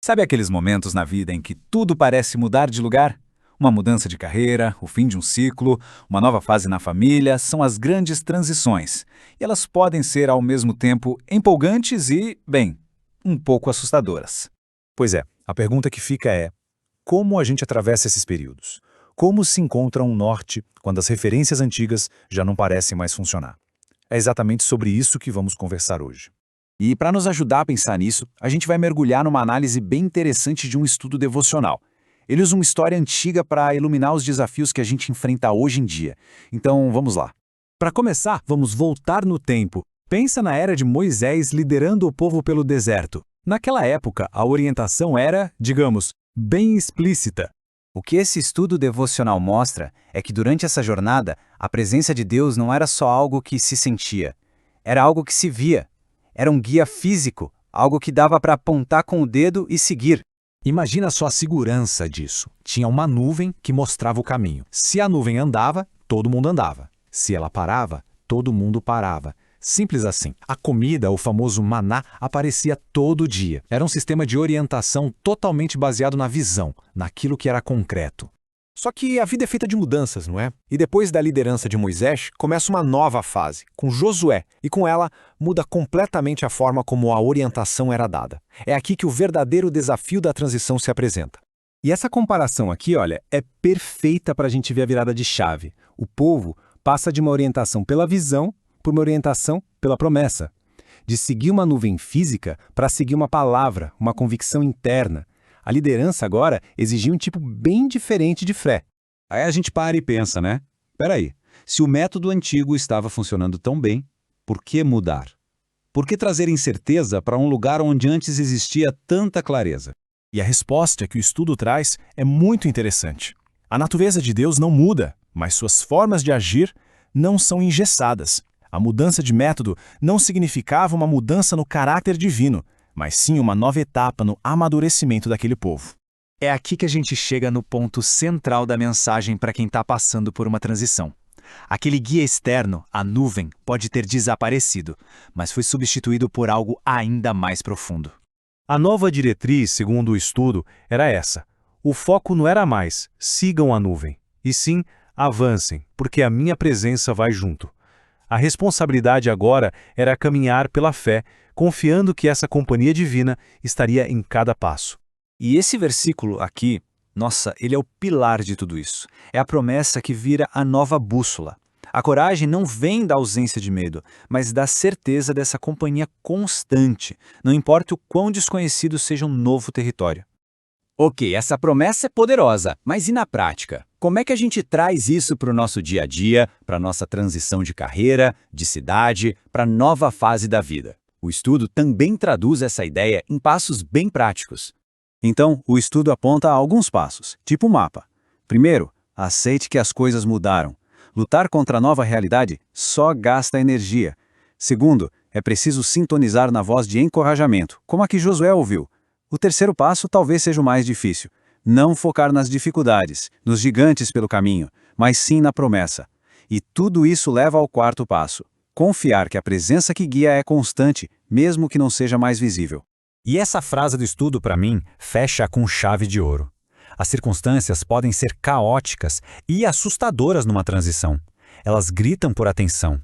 Sabe aqueles momentos na vida em que tudo parece mudar de lugar? Uma mudança de carreira, o fim de um ciclo, uma nova fase na família são as grandes transições. E elas podem ser, ao mesmo tempo, empolgantes e, bem, um pouco assustadoras. Pois é, a pergunta que fica é: como a gente atravessa esses períodos? Como se encontra um norte quando as referências antigas já não parecem mais funcionar? É exatamente sobre isso que vamos conversar hoje. E para nos ajudar a pensar nisso, a gente vai mergulhar numa análise bem interessante de um estudo devocional. Ele usa uma história antiga para iluminar os desafios que a gente enfrenta hoje em dia. Então, vamos lá. Para começar, vamos voltar no tempo. Pensa na era de Moisés liderando o povo pelo deserto. Naquela época, a orientação era, digamos, bem explícita. O que esse estudo devocional mostra é que durante essa jornada, a presença de Deus não era só algo que se sentia, era algo que se via. Era um guia físico, algo que dava para apontar com o dedo e seguir. Imagina só a segurança disso. Tinha uma nuvem que mostrava o caminho. Se a nuvem andava, todo mundo andava. Se ela parava, todo mundo parava. Simples assim. A comida, o famoso maná, aparecia todo dia. Era um sistema de orientação totalmente baseado na visão, naquilo que era concreto. Só que a vida é feita de mudanças, não é? E depois da liderança de Moisés, começa uma nova fase, com Josué, e com ela muda completamente a forma como a orientação era dada. É aqui que o verdadeiro desafio da transição se apresenta. E essa comparação aqui, olha, é perfeita para a gente ver a virada de chave. O povo passa de uma orientação pela visão para uma orientação pela promessa. De seguir uma nuvem física para seguir uma palavra, uma convicção interna. A liderança agora exigia um tipo bem diferente de fé. Aí a gente para e pensa, né? Peraí, se o método antigo estava funcionando tão bem, por que mudar? Por que trazer incerteza para um lugar onde antes existia tanta clareza? E a resposta que o estudo traz é muito interessante. A natureza de Deus não muda, mas suas formas de agir não são engessadas. A mudança de método não significava uma mudança no caráter divino, mas sim uma nova etapa no amadurecimento daquele povo. É aqui que a gente chega no ponto central da mensagem para quem está passando por uma transição. Aquele guia externo, a nuvem, pode ter desaparecido, mas foi substituído por algo ainda mais profundo. A nova diretriz, segundo o estudo, era essa. O foco não era mais sigam a nuvem, e sim avancem, porque a minha presença vai junto. A responsabilidade agora era caminhar pela fé, confiando que essa companhia divina estaria em cada passo. E esse versículo aqui, nossa, ele é o pilar de tudo isso. É a promessa que vira a nova bússola. A coragem não vem da ausência de medo, mas da certeza dessa companhia constante, não importa o quão desconhecido seja um novo território. Ok, essa promessa é poderosa, mas e na prática? Como é que a gente traz isso para o nosso dia a dia, para a nossa transição de carreira, de cidade, para a nova fase da vida? O estudo também traduz essa ideia em passos bem práticos. Então, o estudo aponta alguns passos, tipo mapa. Primeiro, aceite que as coisas mudaram. Lutar contra a nova realidade só gasta energia. Segundo, é preciso sintonizar na voz de encorajamento, como a que Josué ouviu. O terceiro passo talvez seja o mais difícil. Não focar nas dificuldades, nos gigantes pelo caminho, mas sim na promessa. E tudo isso leva ao quarto passo. Confiar que a presença que guia é constante, mesmo que não seja mais visível. E essa frase do estudo, para mim, fecha com chave de ouro. As circunstâncias podem ser caóticas e assustadoras numa transição. Elas gritam por atenção.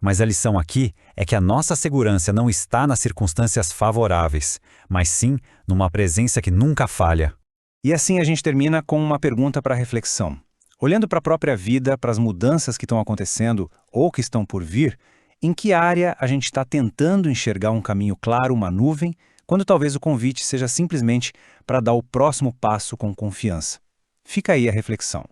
Mas a lição aqui é que a nossa segurança não está nas circunstâncias favoráveis, mas sim numa presença que nunca falha. E assim a gente termina com uma pergunta para reflexão. Olhando para a própria vida, para as mudanças que estão acontecendo ou que estão por vir, em que área a gente está tentando enxergar um caminho claro, uma nuvem, quando talvez o convite seja simplesmente para dar o próximo passo com confiança? Fica aí a reflexão.